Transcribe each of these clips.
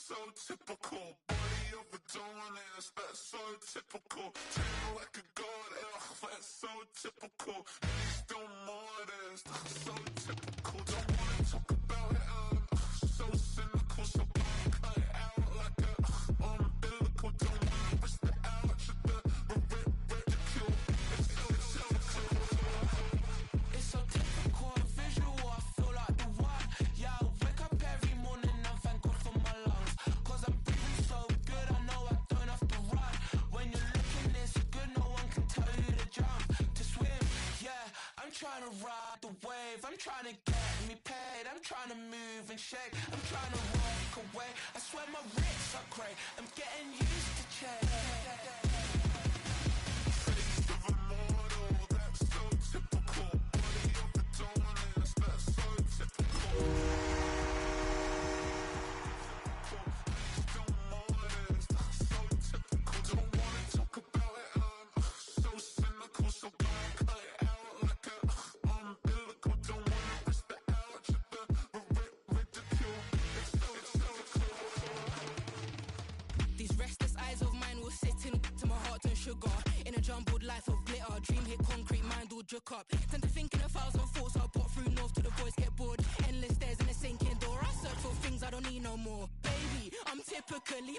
so typical. Body of a dominance, that's so typical. Tail like a god, that's so typical. Knees still modest, so typical. Don't wanna talk about it, so cynical. So cut it out like a umbilical. Don't wanna risk the ouch of the ridicule. It's so typical. It's so typical, visual, I feel like the one. Yeah, I wake up every morning and thank God for my lungs. Cause I'm breathing so good, I know I don't have to run. When you're looking this good, no one can tell you to jump, to swim. Yeah, I'm trying to ride the wave, I'm trying to get me paid, I'm trying to move and shake, I'm trying to walk away. I swear my wrists are great, I'm getting used to change. Face of a model, that's so typical. Body of a dominance, that's so typical. Still modest, so typical. Don't wanna talk about it, so cynical. So cut it out like a umbilical. Don't wanna risk the ouch of the ridicule. It's so These restless eyes of mine will sit in to my heart and sugar. In a jumbled life of glitter, dream hit concrete, mind all jook up. Tend to think in 1,000 thoughts, I'll put through north till the voice get bored. Endless stairs in a sinking door, I search for things I don't need no more. Baby, I'm typically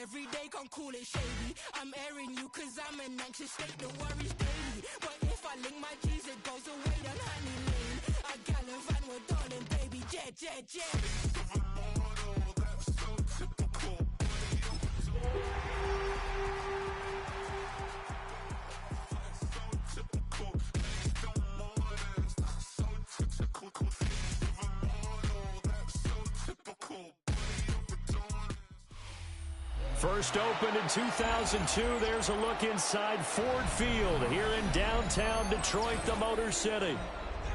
every day, can't call it shady. I'm airing you cause I'm an anxious state, the worries daily. But if I link my G's, it goes away down honey lane. I gallivant with darling, baby, jet, jet, jet. of a model, that's so typical. Body of a that's so typical. Knees still modest, so typical. Face of a model, that's so typical. Body of a dominance. First opened in 2002. There's a look inside Ford Field here in downtown Detroit, the Motor City.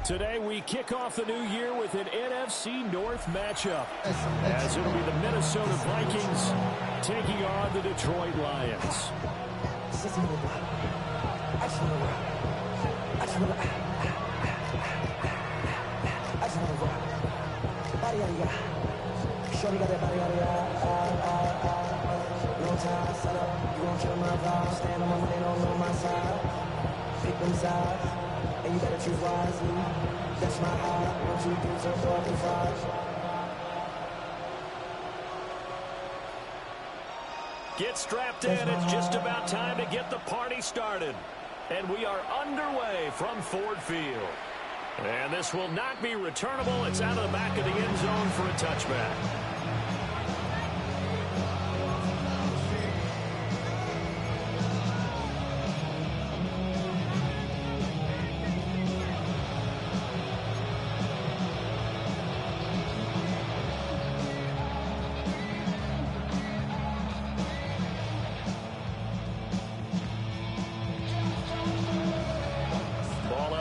Today we kick off the new year with an NFC North matchup, as it'll be the Minnesota Vikings taking on the Detroit Lions. Shorty got that body, long time, set up, you gon' kill my vibe. Stand on my money, on my side. Pick them sides, and you better choose wisely. That's my high, 1, 2, 3, 4, 5. Get strapped in. It's just about time to get the party started. And we are underway from Ford Field. And this will not be returnable. It's out of the back of the end zone for a touchback.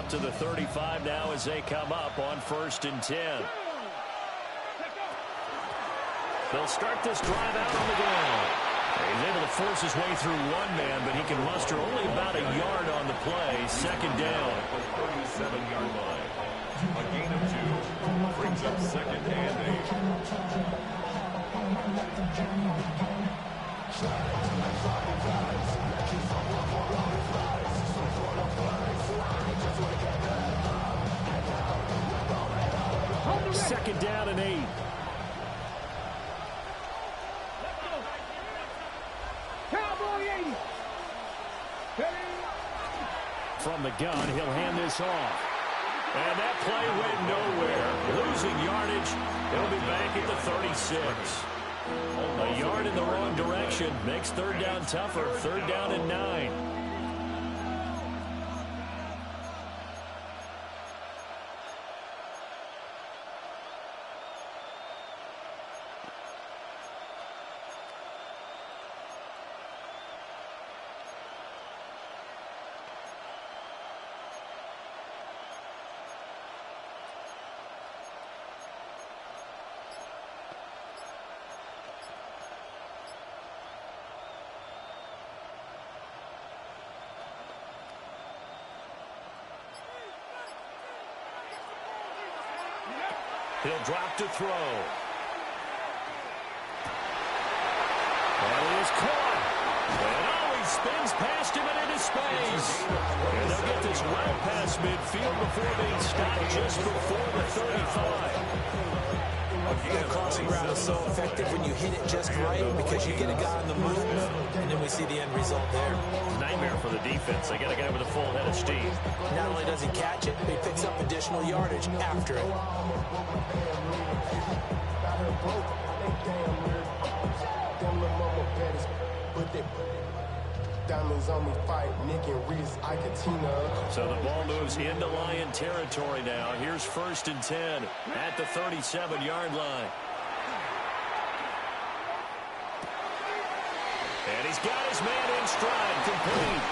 To the 35 now as they come up on 1st and 10. They'll start this drive out on the ground. He's able to force his way through one man, but he can muster only about a yard on the play. Second down. 37-yard line. A gain of 2 brings up 2nd and 8. Second down and 8. From the gun, he'll hand this off. And that play went nowhere. Losing yardage. He'll be back at the 36. A yard in the wrong direction makes third down tougher. Third down and 9. He'll drop to throw. And he is caught. And he spins past him and into space. And they'll get this well past midfield before being stopped just before the 35. That crossing route is so effective when you hit it just right because you get a guy on the move, and then we see the end result there. Nightmare for the defense. They got a guy with a full head of steam. Not only does he catch it, but he picks up additional yardage after it. Diamonds on me fight, Nick and Reese, I can Tina. So the ball moves into Lion territory now. Here's 1st and 10 at the 37-yard line. And he's got his man in stride, complete.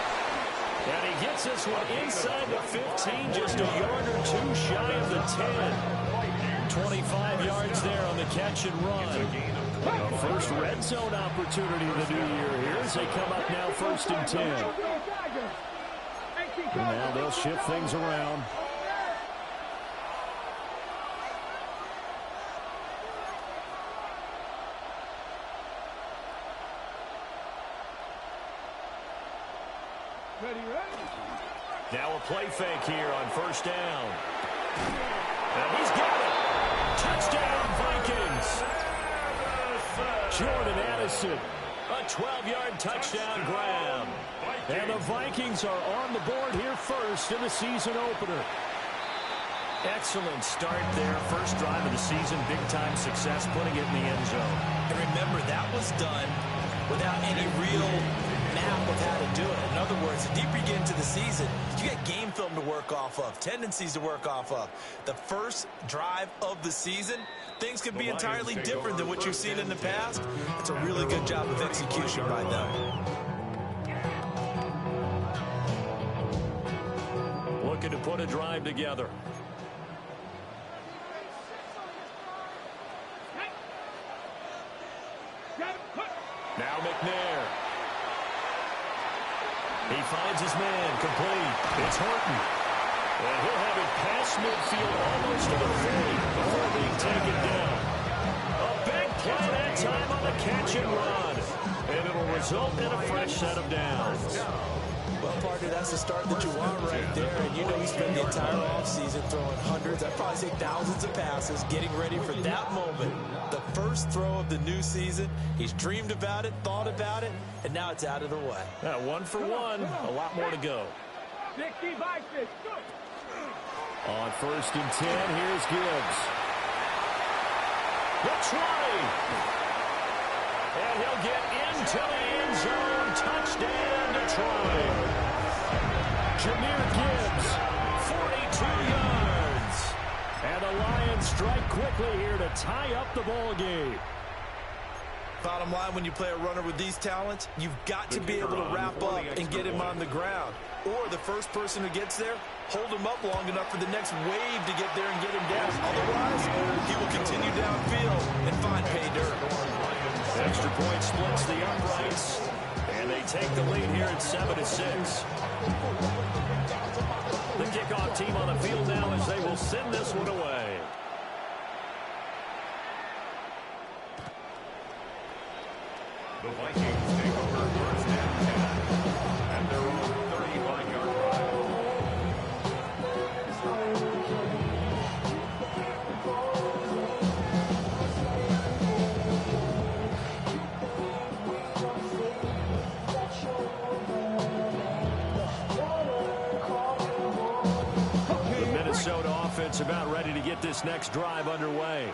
And he gets this one inside the 15, just a yard or two shy of the 10. 25 yards there on the catch and run. A first red zone opportunity of the new year here as they come up now 1st and 10. And now they'll shift things around. Now a play fake here on 1st down. And he's got it. Touchdown, Vikings. Jordan Addison, a 12-yard touchdown grab. And the Vikings are on the board here first in the season opener. Excellent start there. First drive of the season, big-time success, putting it in the end zone. And remember, that was done without any real map of how to do it. In other words, the deeper you get into the season, you get game film to work off of, tendencies to work off of. The first drive of the season, things could be entirely different than what you've seen in the past. It's a really good job of execution by them. Looking to put a drive together. Now McNair. He finds his man, complete. It's Horton. And he'll have it past midfield almost to the 40 before being taken down. A big play that time on the catch and run. And it'll result in a fresh set of downs. Well, partner, that's the start that you want right there. And you know he spent the entire offseason throwing hundreds, I'd probably say thousands of passes, getting ready for that moment. The first throw of the new season. He's dreamed about it, thought about it, and now it's out of the way. 1 for 1, a lot more to go. On 1st and 10, here's Gibbs. The 20. And he'll get into the end zone. Touchdown, Detroit. Jahmyr Gibbs, 42 yards. And the Lions strike quickly here to tie up the ball game. Bottom line, when you play a runner with these talents, you've got to be able to wrap up and get him on the ground. Or the first person who gets there, hold him up long enough for the next wave to get there and get him down. Otherwise, he will continue downfield and find pay dirt. Extra point splits the uprights, and they take the lead here at 7-6. The kickoff team on the field now as they will send this one away. The Vikings take over 1st and 10 at their own 35-yard line. The Minnesota offense about ready to get this next drive underway.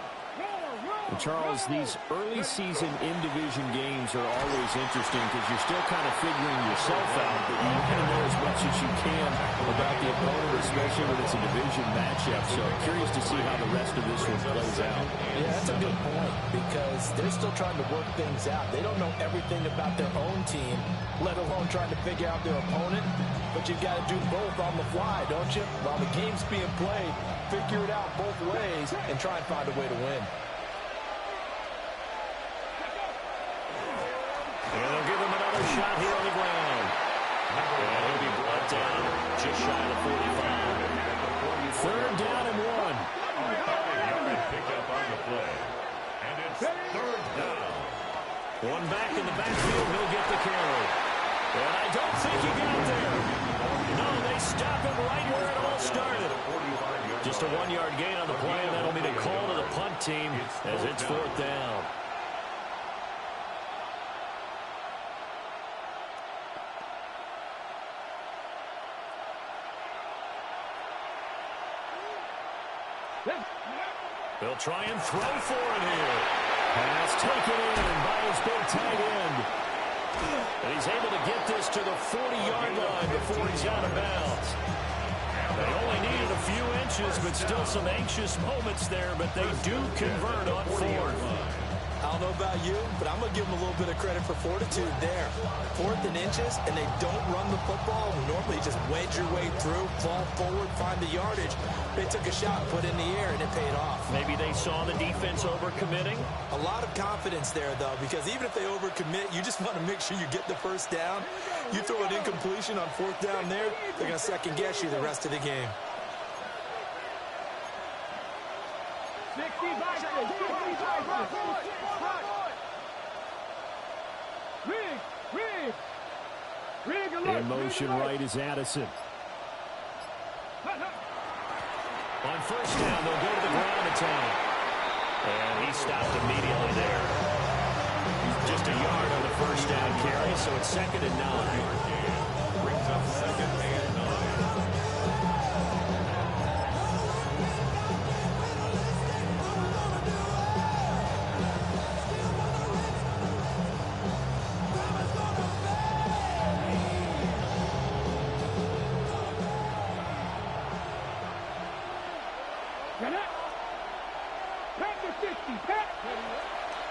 And Charles, these early season in-division games are always interesting because you're still kind of figuring yourself out, but you kind of know as much as you can about the opponent, especially when it's a division matchup. So I'm curious to see how the rest of this one plays out. Yeah, that's a good point because they're still trying to work things out. They don't know everything about their own team, let alone trying to figure out their opponent. But you've got to do both on the fly, don't you? While the game's being played, figure it out both ways and try and find a way to win. And they'll give him another shot here on the ground. And he'll be brought down just shy of 45. 3rd down and 1. Picked up on the play. And it's 3rd down. One back in the backfield, he'll get the carry. And I don't think he got there. No, they stop him right where it all started. Just a 1-yard gain on the play, and that'll be the call to the punt team as it's 4th down. They'll try and throw for it here. Pass taken in by his big tight end. And he's able to get this to the 40-yard line before he's out of bounds. They only needed a few inches, but still some anxious moments there, but they do convert on 4th. I don't know about you, but I'm going to give them a little bit of credit for fortitude there. 4th and inches, and they don't run the football. Normally just wedge your way through, fall forward, find the yardage. They took a shot, put it in the air, and it paid off. Maybe they saw the defense overcommitting. A lot of confidence there, though, because even if they overcommit, you just want to make sure you get the first down. You throw an incompletion on 4th down there, they're going to second-guess you the rest of the game. 60 In motion right is Addison. On 1st down, they'll go to the ground attack. And he stopped immediately there. Just a yard on the 1st down carry, so it's 2nd and 9. Brings up 2nd and 9.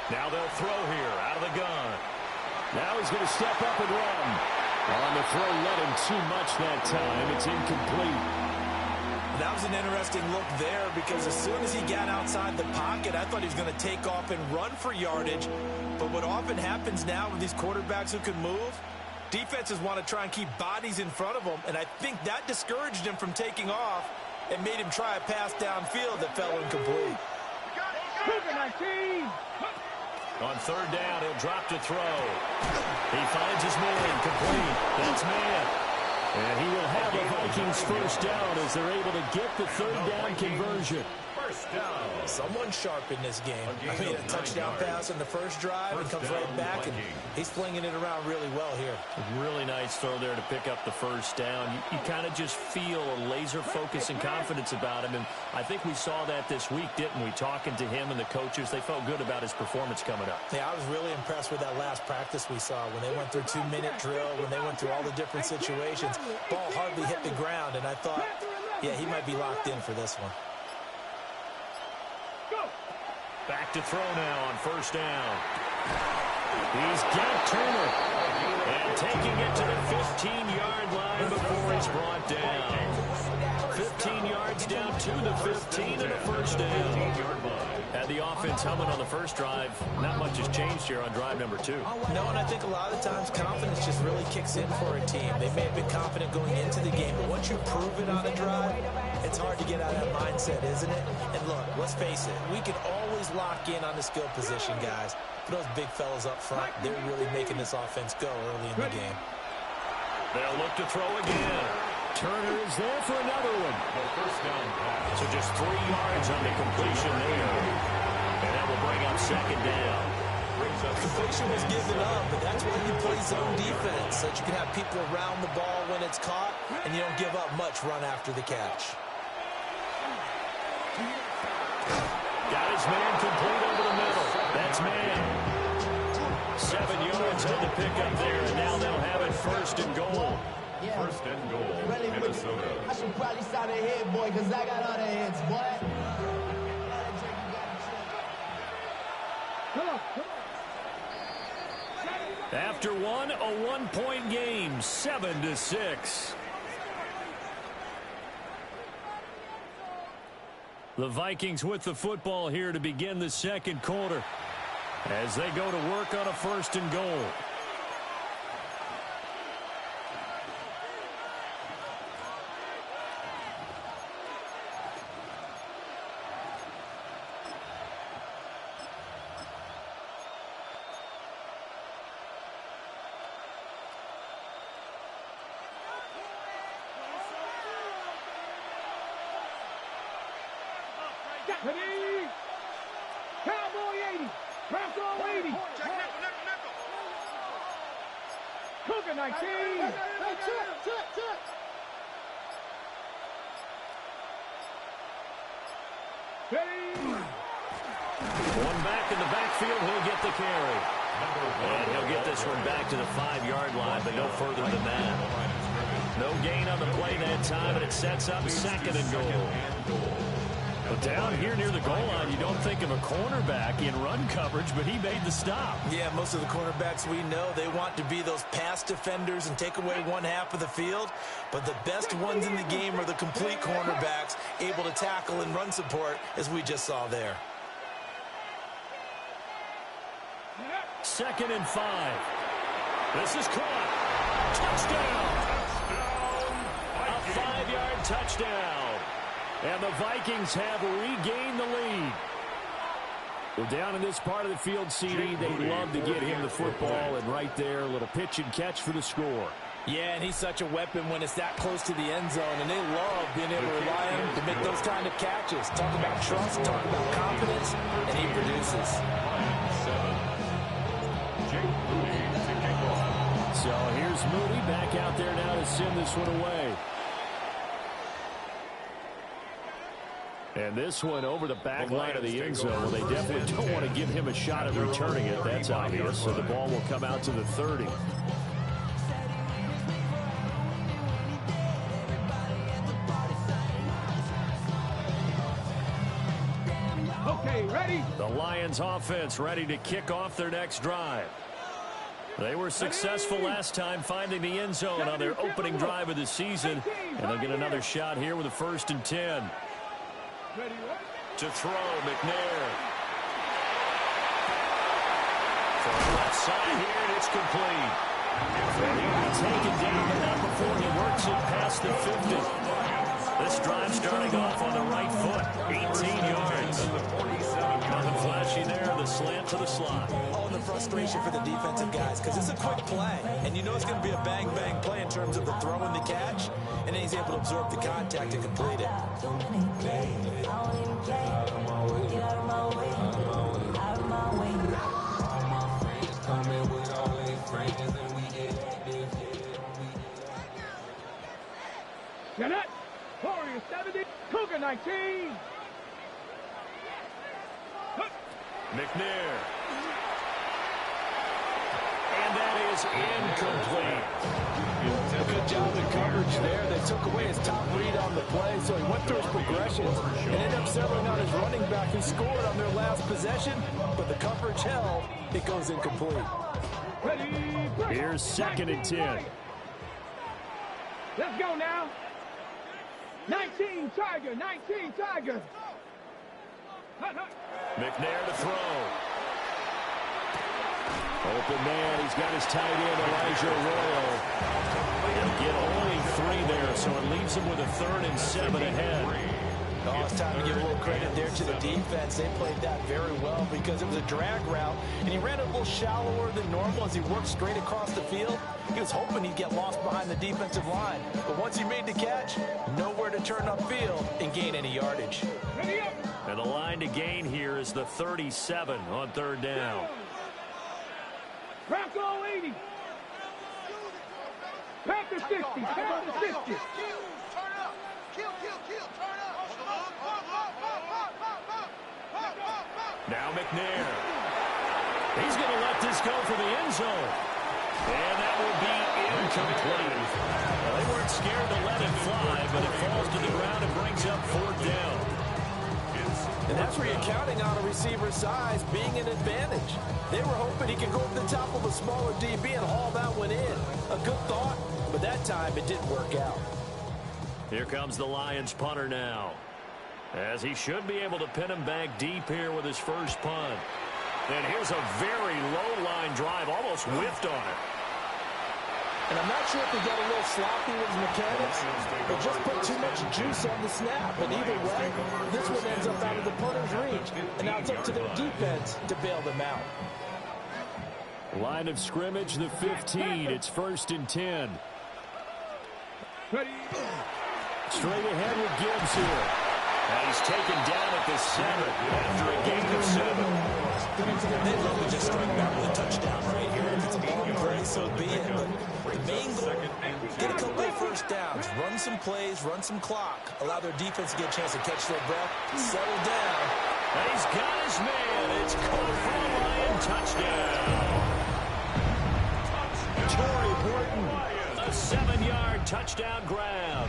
Now they'll throw here out of the gun. Now he's going to step up and run. On the throw, let him too much that time. It's incomplete. That was an interesting look there because as soon as he got outside the pocket, I thought he was going to take off and run for yardage. But what often happens now with these quarterbacks who can move, defenses want to try and keep bodies in front of them, and I think that discouraged him from taking off and made him try a pass downfield that fell incomplete. On 3rd down, he'll drop to throw. He finds his man, complete. That's man. And he will have the Vikings 1st down as they're able to get the 3rd down conversion. 1st down. Someone sharp in this game. I mean, a touchdown pass in the first drive and comes right back, and he's flinging it around really well here. Really nice throw there to pick up the 1st down. You kind of just feel a laser focus and confidence about him, and I think we saw that this week, didn't we? Talking to him and the coaches, they felt good about his performance coming up. Yeah, I was really impressed with that last practice we saw when they went through 2-minute drill, when they went through all the different situations. Ball hardly hit the ground, and I thought, yeah, he might be locked in for this one. Back to throw now on 1st down. He's got Turner. And taking it to the 15-yard line before he's brought down. 15 yards down to the 15 and a 1st down. Had the offense humming on the first drive. Not much has changed here on drive number 2. No, and I think a lot of times confidence just really kicks in for a team. They may have been confident going into the game, but once you prove it on a drive, it's hard to get out of that mindset, isn't it? And look, let's face it, we can always lock in on the skill position, guys. For those big fellas up front, they're really making this offense go early in the game. They'll look to throw again. Turner is there for another one. First down pass. So just 3 yards on the completion there. And that will bring up 2nd down. Completion was given up, but that's why you play zone defense, so that you can have people around the ball when it's caught, and you don't give up much run after the catch. Got his man complete over the middle. That's man. 7 yards on the pickup there, and now they'll have it 1st and goal. Yeah. 1st and goal, Really, Minnesota. I should probably sign a head, boy, because I got all the heads, boy. After one, a 1-point game, 7-6. The Vikings with the football here to begin the 2nd quarter as they go to work on a 1st and goal. Ready? Cowboy 80. Bronco 80. Cougar 19. Ready? One back in the backfield, he'll get the carry. And he'll get this one back to the 5-yard line, but no further than that. No gain on the play that time, and it sets up 2nd and goal. But down here near the goal line, you don't think of a cornerback in run coverage, but he made the stop. Yeah, most of the cornerbacks we know, they want to be those pass defenders and take away one half of the field. But the best ones in the game are the complete cornerbacks, able to tackle and run support, as we just saw there. 2nd and 5. This is caught. Touchdown! A 5-yard touchdown. And the Vikings have regained the lead. Well, down in this part of the field, CD, they'd love to get him the football, and right there, a little pitch and catch for the score. Yeah, and he's such a weapon when it's that close to the end zone, and they love being able to rely on him to make those kind of catches. Talk about trust, talk about confidence, and he produces. So here's Moody back out there now to send this one away. And this one over the back line of the end zone. Well, they definitely don't want to give him a shot at returning it. That's obvious. So the ball will come out to the 30. Okay, ready? The Lions offense ready to kick off their next drive. They were successful last time finding the end zone on their opening drive of the season. And they'll get another shot here with a 1st and 10. To throw, McNair. From the left side here, and it's complete. And he'll be taken down, but not before he works it past the 50. This drive starting off on the right foot. 18 yards. Nothing flashy there. The slant to the slot. Oh, the frustration for the defensive guys, because it's a quick play, and you know it's going to be a bang-bang play in terms of the throw and the catch, and then he's able to absorb the contact and complete it. Janet, Warrior 70, Cougar 19. McNair. And that is incomplete. A good job in coverage there. They took away his top read on the play, so he went through his progressions and ended up settling on his running back who scored on their last possession, but the coverage held. It goes incomplete. Here's 2nd and 10. Let's go now. 19 Tiger, 19 Tiger. McNair to throw. Open man, he's got his tight end, Elijah Royal. He'll get only 3 there, so it leaves him with a 3rd and 7 ahead. Oh, it's time to give a little credit there to the defense. They played that very well because it was a drag route, and he ran a little shallower than normal as he worked straight across the field. He was hoping he'd get lost behind the defensive line, but once he made the catch, nowhere to turn upfield and gain any yardage. And the line to gain here is the 37 on 3rd down. Bronco 80. Panther 60. Panther 60. Now McNair. He's going to let this go for the end zone. And that will be incomplete. Well, they weren't scared to let it fly, but it falls to the ground and brings up 4th down. And that's where you're counting on a receiver's size being an advantage. They were hoping he could go over the top of a smaller DB and haul that one in. A good thought, but that time it didn't work out. Here comes the Lions punter now, as he should be able to pin him back deep here with his first punt. And here's a very low-line drive, almost whiffed on it. And I'm not sure if he got a little sloppy with his mechanics or just put too much juice on the snap. But either way, this one ends up out of the punter's reach. And now it's up to their defense to bail them out. Line of scrimmage, the 15. It's 1st and 10. Ready. Straight ahead with Gibbs here. And he's taken down at the 7 after a gain of 7. They'd love to just strike back with a touchdown right here. If it's a long play, so be it. But the main goal, get a couple of first downs, run some plays, run some clock, allow their defense to get a chance to catch their breath, settle down. And he's got his man. It's caught for a Lion touchdown. Torrey Horton, a 7-yard touchdown grab.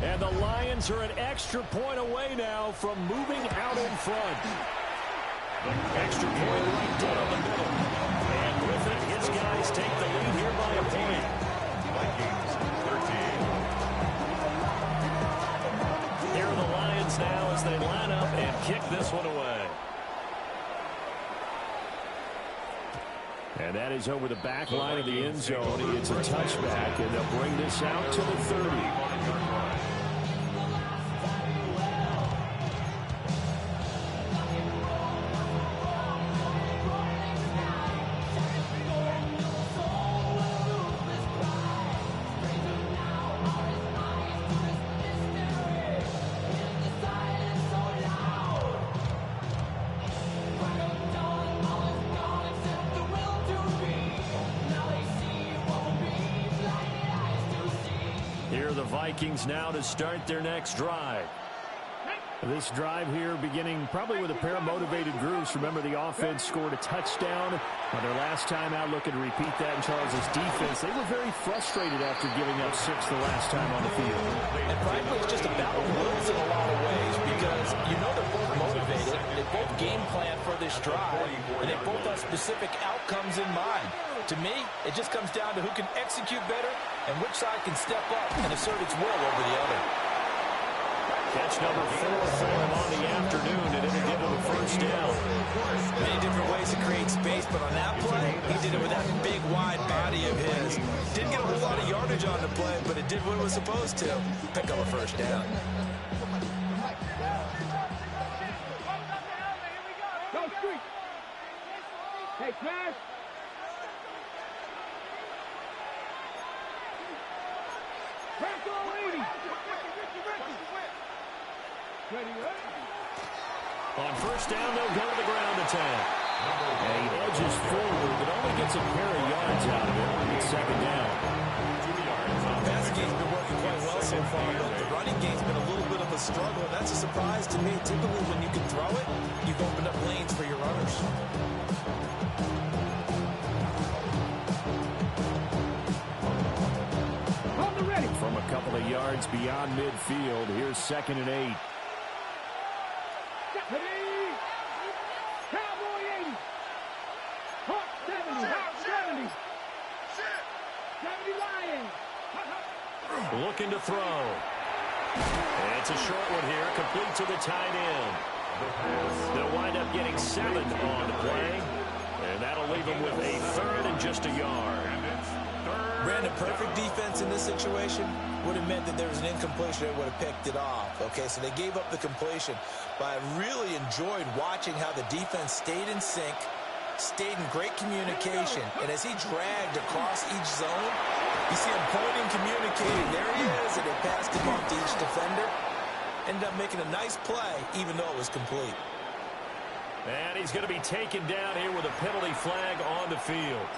And the Lions are an extra point away now from moving out in front. Extra point right down the middle. And with it, his guys take the lead here by a point. Vikings 13. Here are the Lions now as they line up and kick this one away. And that is over the back line of the end zone. It's a touchback, and they'll bring this out to the 30. Vikings now to start their next drive. This drive here beginning probably with a pair of motivated groups. Remember, the offense scored a touchdown on their last time out. Looking to repeat that in Charles' defense. They were very frustrated after giving up 6 the last time on the field. And frankly, it's just a battle of wills in a lot of ways because you know they're both motivated. They both game plan for this drive, and they both have specific outcomes in mind. To me, it just comes down to who can execute better and which side can step up and assert its will over the other. Catch number 4 for him on the afternoon, and it'll give him a first down. Many different ways to create space, but on that play, he did it with that big, wide body of his. Didn't get a whole lot of yardage on the play, but it did what it was supposed to. Pick up a first down. Go street. Hey, Smash. On first down, they'll go to the ground attack. And he edges forward, but only gets a pair of yards out of it. It's second down. The passing game's been working quite well so far, but the running game's been a little bit of a struggle. And that's a surprise to me. Typically, when you can throw it, you've opened up lanes for your runners. From a couple of yards beyond midfield, here's 2nd and 8. Cowboy 80. Hawk 70. Hawk 70. 70 Lions. Looking to throw. And it's a short one here, complete to the tight end. They'll wind up getting 7 on the play, and that'll leave them with a 3rd and just a yard. Brandon, perfect defense in this situation would have meant that there was an incompletion that would have picked it off. Okay, so they gave up the completion. But I really enjoyed watching how the defense stayed in sync, stayed in great communication. And as he dragged across each zone, you see him pointing, communicating. There he is, and they passed him off to each defender. Ended up making a nice play, even though it was complete. And he's going to be taken down here with a penalty flag on the field.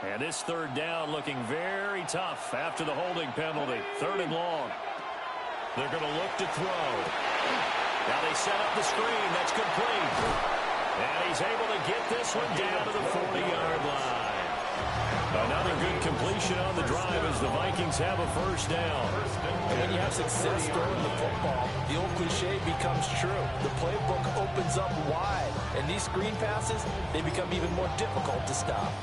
And this 3rd down looking very tough after the holding penalty. 3rd and long. They're going to look to throw. Now they set up the screen. That's complete. And he's able to get this one down to the 40-yard line. Another good completion on the drive as the Vikings have a first down. And when you have success throwing the football, the old cliche becomes true. The playbook opens up wide. And these screen passes, they become even more difficult to stop.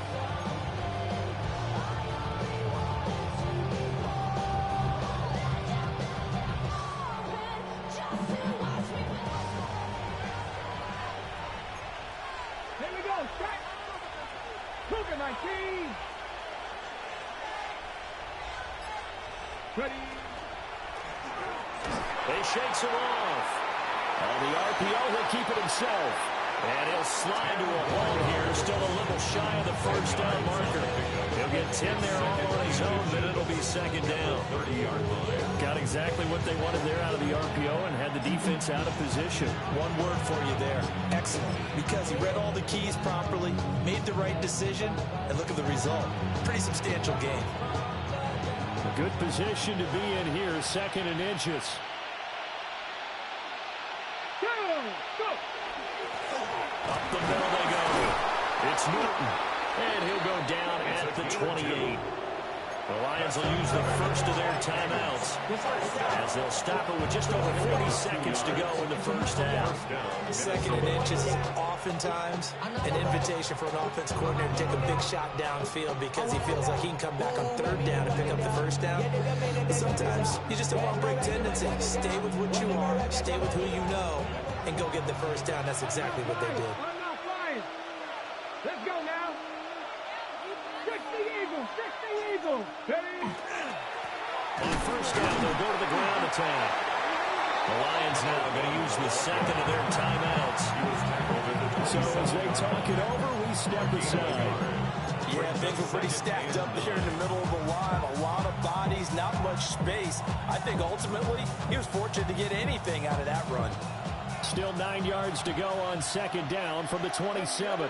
Ready. They shakes him off. On the RPO, he'll keep it himself. And he'll slide to a hole here, still a little shy of the first down marker. He'll get 10 there all on his own, but it'll be second down. Got exactly what they wanted there out of the RPO and had the defense out of position. One word for you there, excellent, because he read all the keys properly, made the right decision, and look at the result. Pretty substantial game. A good position to be in here, second and inches. Up the middle they go. It's Newton, and he'll go down at the 28. The Lions will use the first of their timeouts as they'll stop it with just over 40 seconds to go in the first half. Second and inches is oftentimes an invitation for an offense coordinator to take a big shot downfield because he feels like he can come back on third down and pick up the first down. But sometimes you just have one break tendency. Stay with what you are, stay with who you know, and go get the first down. That's exactly what they did. I'm not flying. Let's go now. 60 Eagles, 60 Eagles. Ready? On first down, they'll go to the ground attack. The Lions now going to use the second of their timeouts. So as they talk it over, we step aside. Yeah, things were pretty stacked up there in the middle of the line. A lot of bodies, not much space. I think ultimately he was fortunate to get anything out of that run. Still 9 yards to go on second down from the 27.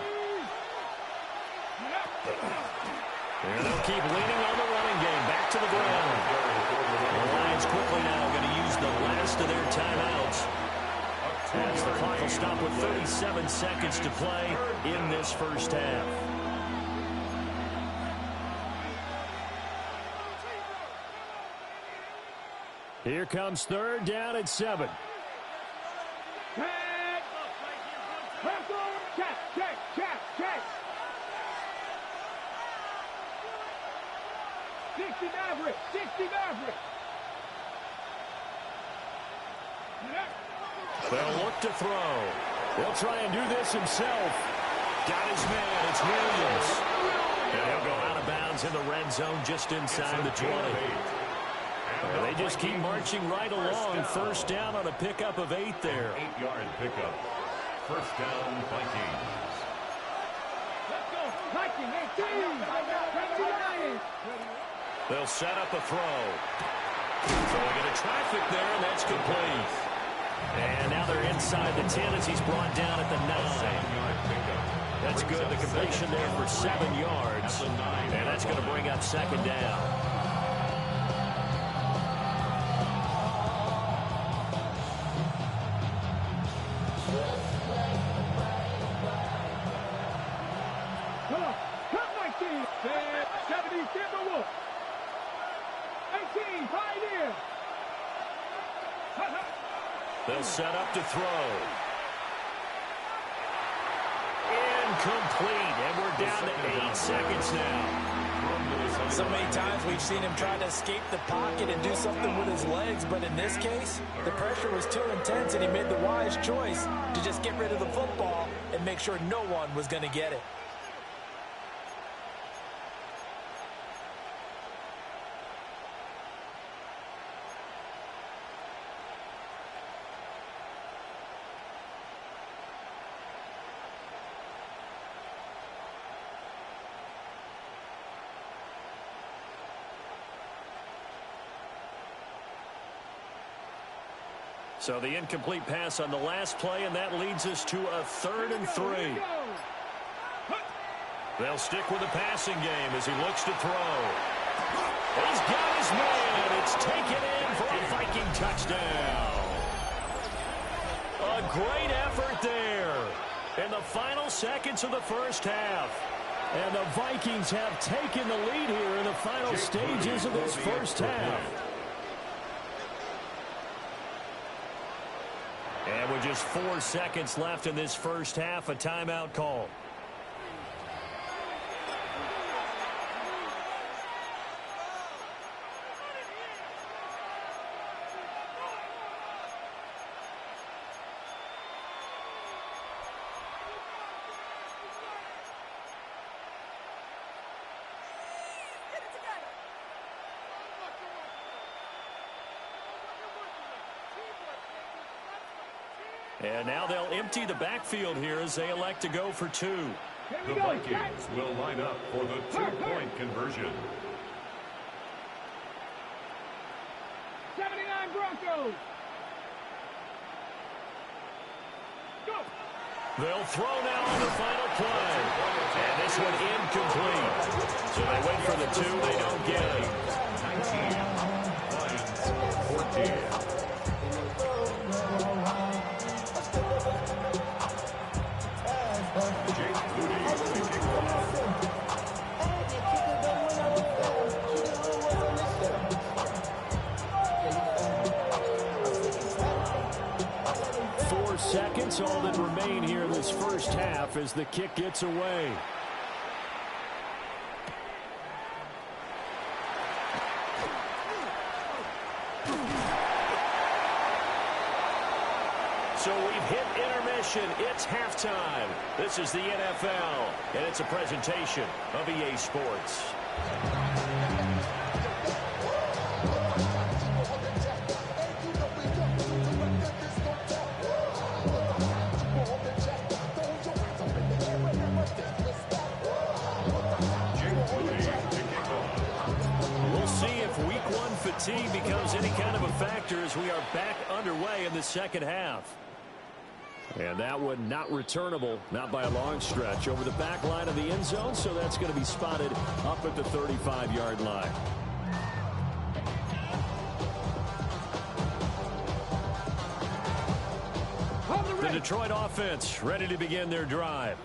And they'll keep leaning on the running game. Back to the ground. The Lions quickly now going to use the last of their timeouts, as the clock will stop with 37 seconds to play in this first half. Here comes third down at 7. Check. 60 Maverick. They'll look to throw. He'll try and do this himself. Got his man. It's Williams. And he'll go out of bounds in the red zone just inside the 20. They just keep marching right along. First down on a pickup of 8 there. 8-yard pickup. First down, Vikings. Let's go. Viking 18. They'll set up a throw. Throwing into traffic there, and that's complete. And now they're inside the 10 as he's brought down at the 9. That's good. The completion there for 7 yards. And that's going to bring up second down. Cut 19. 70 Timberwolves. 18 Pioneer. They'll set up to throw. Incomplete, and we're down to 8 seconds now. So many times we've seen him try to escape the pocket and do something with his legs, but in this case, the pressure was too intense, and he made the wise choice to just get rid of the football and make sure no one was going to get it. So the incomplete pass on the last play, and that leads us to a 3rd and 3. They'll stick with the passing game as he looks to throw. He's got his man. It's taken in for a Viking touchdown. A great effort there in the final seconds of the first half. And the Vikings have taken the lead here in the final stages of this first half. And with just 4 seconds left in this first half, a timeout call. And now they'll empty the backfield here as they elect to go for two. The Vikings will line up for the two-point conversion. 79 Broncos. Go. They'll throw now on the final play. And this one incomplete. So they went for the two. They don't get it. 19. Lions 14. Seconds, all that remain here in this first half as the kick gets away. So we've hit intermission. It's halftime. This is the NFL, and it's a presentation of EA Sports. Fatigue becomes any kind of a factor as we are back underway in the second half. And that one not returnable, not by a long stretch, over the back line of the end zone, so that's going to be spotted up at the 35-yard line. The Detroit offense ready to begin their drive.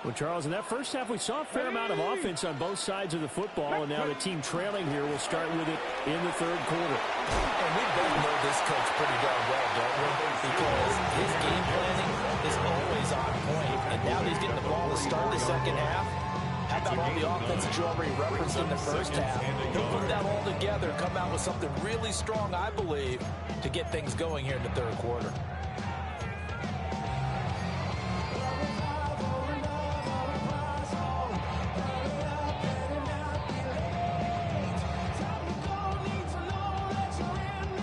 Well, Charles, in that first half, we saw a fair amount of offense on both sides of the football, and now the team trailing here will start with it in the third quarter. And we both know this coach pretty darn well, don't we? Because his game planning is always on point, and now he's getting the ball to start the second half. How about all the offense that you already referenced in the first half? He'll put that all together, come out with something really strong, I believe, to get things going here in the third quarter.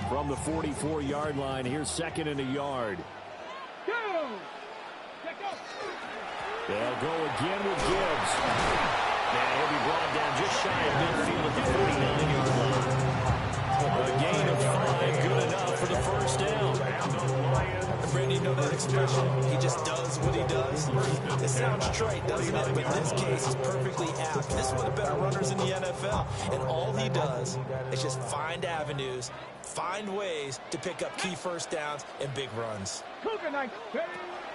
From the 44-yard line, here's second and a yard. Go! They'll go again with Gibbs. And he'll be brought down just shy of midfield at the 49-yard line. A gain of 5, good enough for the first down. Brandon, you know that expression? He just does what he does. It sounds trite, doesn't it? But in this case, it's perfectly apt. This is one of the better runners in the NFL. And all he does is just find avenues, find ways to pick up key first downs and big runs.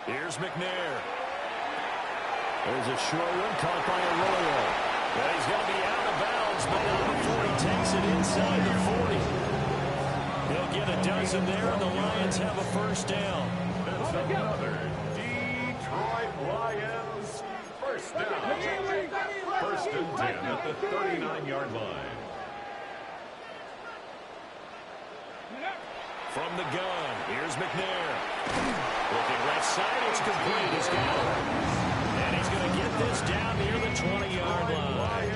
Here's McNair. There's a short one caught by Arroyo. And he's going to be out of bounds, but not before he takes it inside the 40. He'll get a dozen there, and the Lions have a first down. It's another Detroit Lions first down. First and 10 at the 39-yard line. From the gun, here's McNair. Looking left side, it's complete. He's got it. And he's going to get this down near the 20-yard line.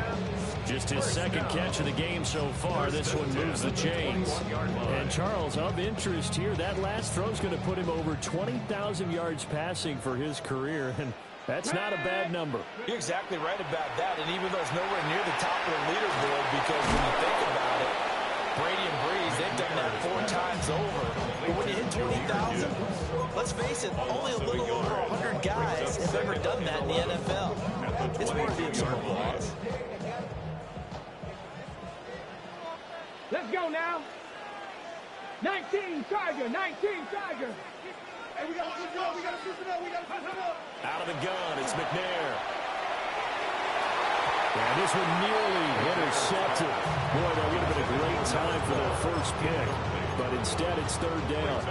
Just his second catch of the game so far. This one moves the chains. And Charles, of interest here, that last throw is going to put him over 20,000 yards passing for his career. And that's not a bad number. You're exactly right about that. And even though it's nowhere near the top of the leaderboard, because when you think about it, Brady and Breeze, they've done that 4 times over. But when you hit 20,000, let's face it, only a little over 100 guys have ever done that in the NFL. It's worthy of some applause. Let's go now. 19 Tiger, 19 Tiger. Hey, we got to push it up, we got to push it up, we got to push it up. Out of the gun, it's McNair. And this one nearly intercepted. Boy, that would have been a great time for their first pick. But instead, it's third down.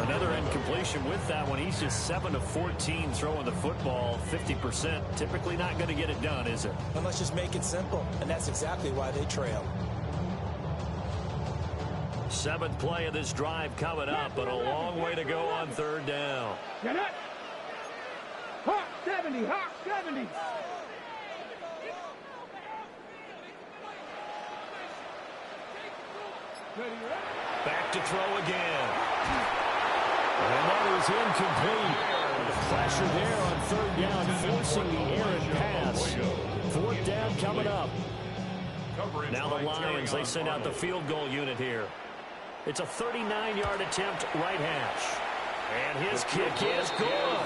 Another incompletion with that one. He's just 7 of 14 throwing the football. 50%. Typically not going to get it done, is it? And let's just make it simple. And that's exactly why they trail. 7th play of this drive coming up, but a long way to go on third down. Get it. Hawk 70, Hawk 70. Back to throw again. And that is incomplete. The pressure there on third down, forcing the errant pass. Fourth down coming up. Now the Lions, they send out the field goal unit here. It's a 39-yard attempt, right hash. And his kick is good.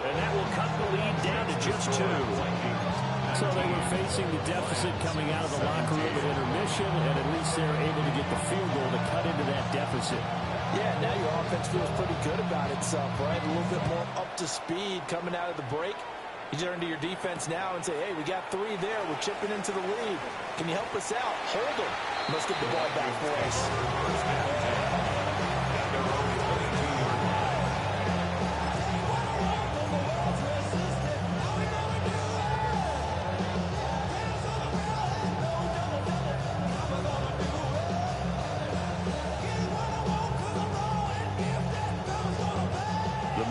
And that will cut the lead down to just 2. So they were facing the deficit coming out of the locker room at intermission, and at least they're able to get the field goal to cut into that deficit. Yeah, now your offense feels pretty good about itself, right? A little bit more up to speed coming out of the break. You turn to your defense now and say, hey, we got 3 there. We're chipping into the lead. Can you help us out? Hold them. Let's get the ball back, boys.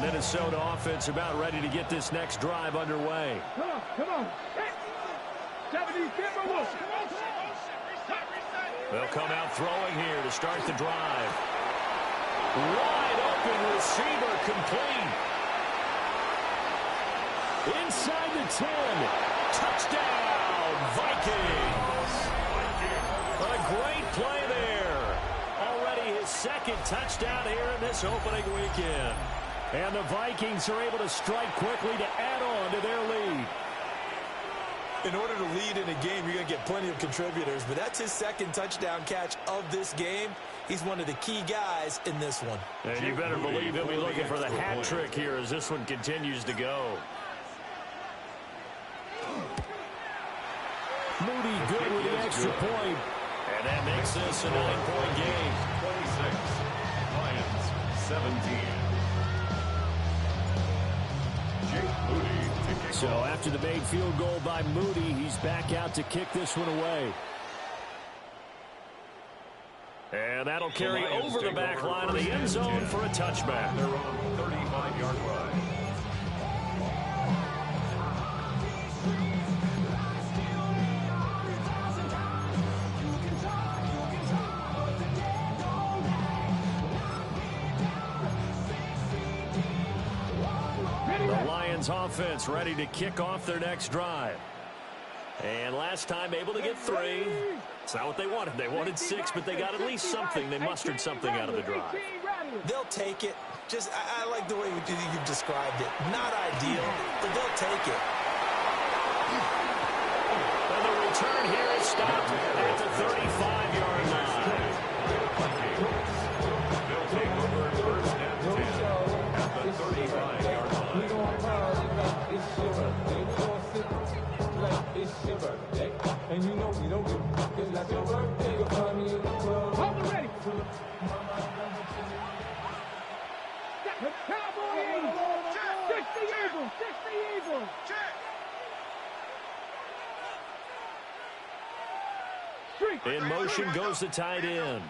Minnesota offense about ready to get this next drive underway. Come on. Hey. 70, They'll come out throwing here to start the drive. Wide open receiver, complete. Inside the 10. Touchdown, Vikings. A great play there. Already his second touchdown here in this opening weekend. And the Vikings are able to strike quickly to add on to their lead. In order to lead in a game, you're going to get plenty of contributors, but that's his second touchdown catch of this game. He's one of the key guys in this one. And you better believe he'll be looking for the hat trick here as this one continues to go. Moody good with the extra point. And that makes this a 9-point game. 26, Lions 17. So after the made field goal by Moody, he's back out to kick this one away. And that'll carry over the back line of the end zone for a touchback. They're on 35-yard line. Offense ready to kick off their next drive. And last time able to get 3. It's not what they wanted. They wanted 6, but they got at least something. They mustered something out of the drive. They'll take it. Just, I like the way you've described it. Not ideal, but they'll take it. And the return here is stopped at the 35-yard line. They'll take over first and 10 at the 35-yard line. It's your birthday, we gon' sit like it's your birthday. And you know we don't give a fuck, it's like your birthday. You'll find me in the club. Hold it ready. Cowboy Eagles. 60 Eagles. 60 Eagles. In motion goes the tight end.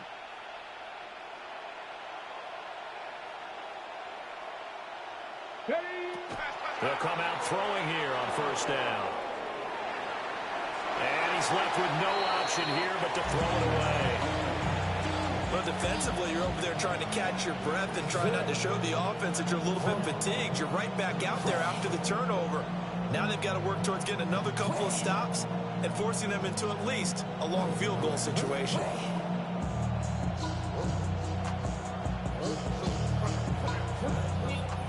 They'll come out throwing here on first down. And he's left with no option here but to throw it away. Well, defensively, you're over there trying to catch your breath and try not to show the offense that you're a little bit fatigued. You're right back out there after the turnover. Now they've got to work towards getting another couple of stops and forcing them into at least a long field goal situation.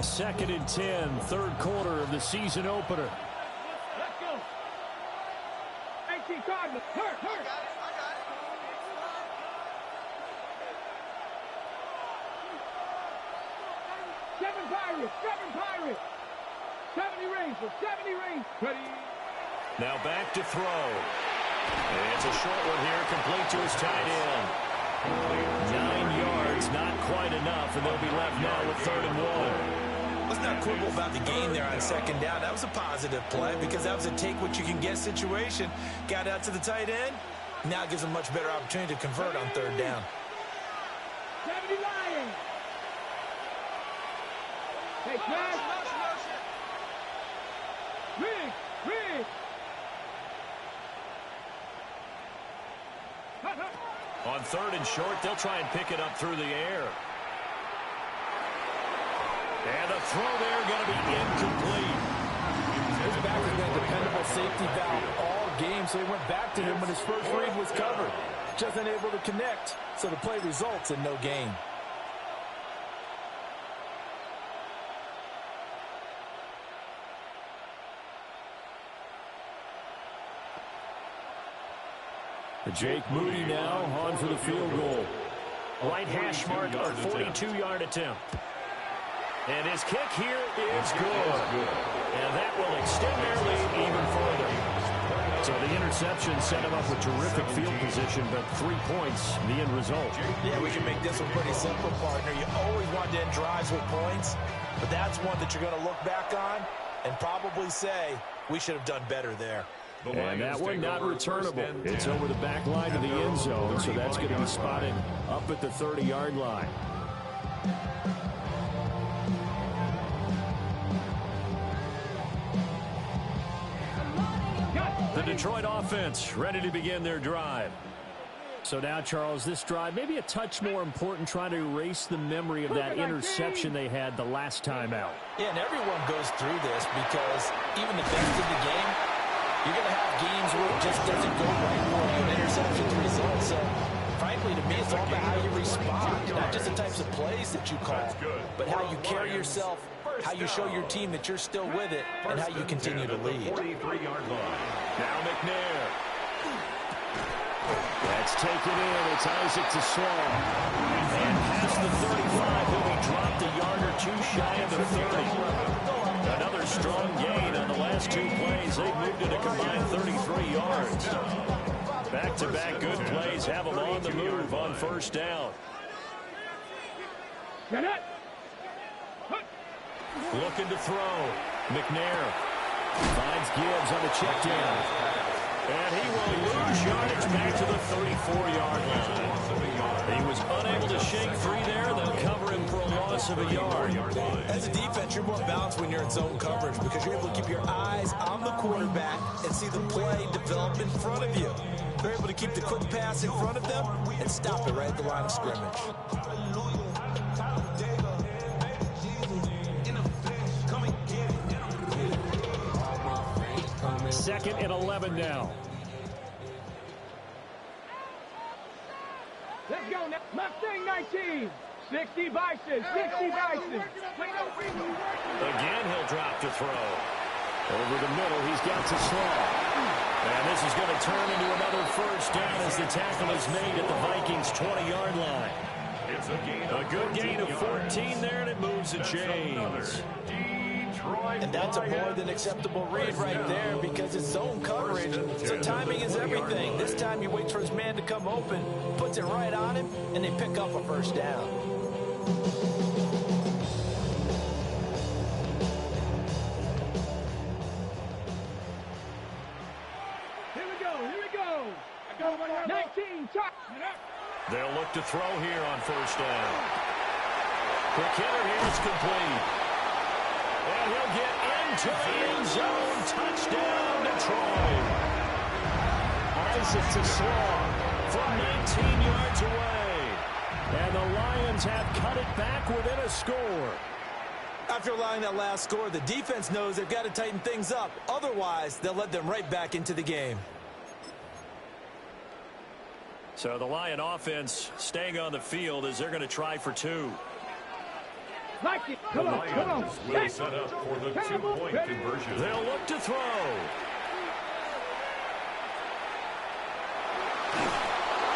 Second and 10, third quarter of the season opener. Let's go. 18 Cardinals. Hurt. I got it. Seven Pirates. 70 rings. 70 rings. Ready. Now back to throw. And it's a short one here, complete to his tight end. 9 yards, not quite enough, and they'll be left now with 3rd and 1. Let's not quibble about the gain there on second down. That was a positive play because that was a take-what-you-can-get situation. Got out to the tight end. Now gives them a much better opportunity to convert on 3rd down. 70 Lions. Hey, Chad. Rig. On 3rd and short, they'll try and pick it up through the air. And the throw there going to be incomplete. His back has been a dependable safety valve all game, so he went back to him when his first read was covered. Just unable to connect, so the play results in no gain. Jake Moody now on for the field goal. Right hash mark, a 42-yard attempt. And his kick here is good. And that will extend their lead even further. So the interception set him up with terrific field position, but 3 points, the end result. Yeah, we can make this one pretty simple, partner. You always want to end drives with points, but that's one that you're going to look back on and probably say, we should have done better there. And that one not returnable. It's over the back line of the end zone, so that's going to be spotted up at the 30-yard line. The Detroit offense ready to begin their drive. So now, Charles, this drive maybe a touch more important, trying to erase the memory of that interception they had the last time out. Yeah, and everyone goes through this because even the best of the game, you're going to have games where it just doesn't go right for you, and interceptions result. So, frankly, to me, it's all about how you respond, not just the types of plays that you call, but how you carry yourself, how you show your team that you're still with it, and how you continue to lead. 43-yard line. Now McNair. That's taken in. It's Isaac to Sloan. And past the 35, he'll be dropped a yard or two shy of the 30. Another strong gain on the last 2 plays. They've moved it a combined 33 yards. Back-to-back good plays have them on the move on first down. Looking to throw. McNair finds Gibbs on the check down. And he will lose yardage back to the 34-yard line. He was unable to shake free there. They'll cover him for a loss of a yard. As a defense, you're more balanced when you're in zone coverage because you're able to keep your eyes on the quarterback and see the play develop in front of you. They're able to keep the quick pass in front of them and stop it right at the line of scrimmage. Second and 11 now. Let's go now. Mustang 19. 60 Bison. 60 Bison. Again, he'll drop to throw. Over the middle, he's got to Sloan. And this is going to turn into another first down as the tackle is made at the Vikings' 20-yard line. It's A good gain of 14 there, and it moves the chains. And that's a more than acceptable read right there because it's zone coverage, so timing is everything. This time he waits for his man to come open, puts it right on him, and they pick up a first down. Here we go. 19, top. They'll look to throw here on first down. Quick hitter here is complete. And he'll get into the end zone. Touchdown, Detroit. Isaac to Sloan from 19 yards away. And the Lions have cut it back within a score. After allowing that last score, the defense knows they've got to tighten things up. Otherwise, they'll let them right back into the game. So the Lion offense staying on the field as they're going to try for 2. Come on. Will set up for the 2-point conversion. They'll look to throw.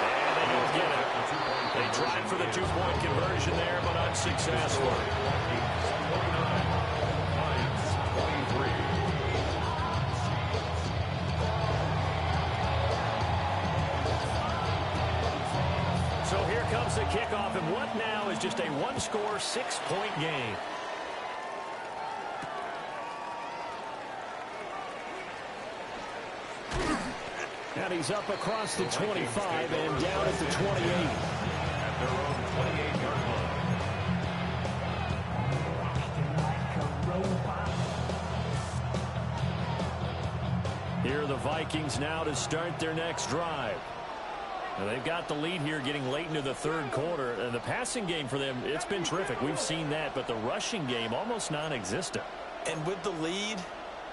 And they don't get it. They tried for the 2-point conversion there, but unsuccessful. So here comes the kickoff, and what now is just a one-score, 6-point game. And he's up across the 25 and down at the 28. At their own 28-yard line. Here are the Vikings now to start their next drive. And they've got the lead here getting late into the third quarter. And the passing game for them, it's been terrific. We've seen that, but the rushing game almost non-existent. And with the lead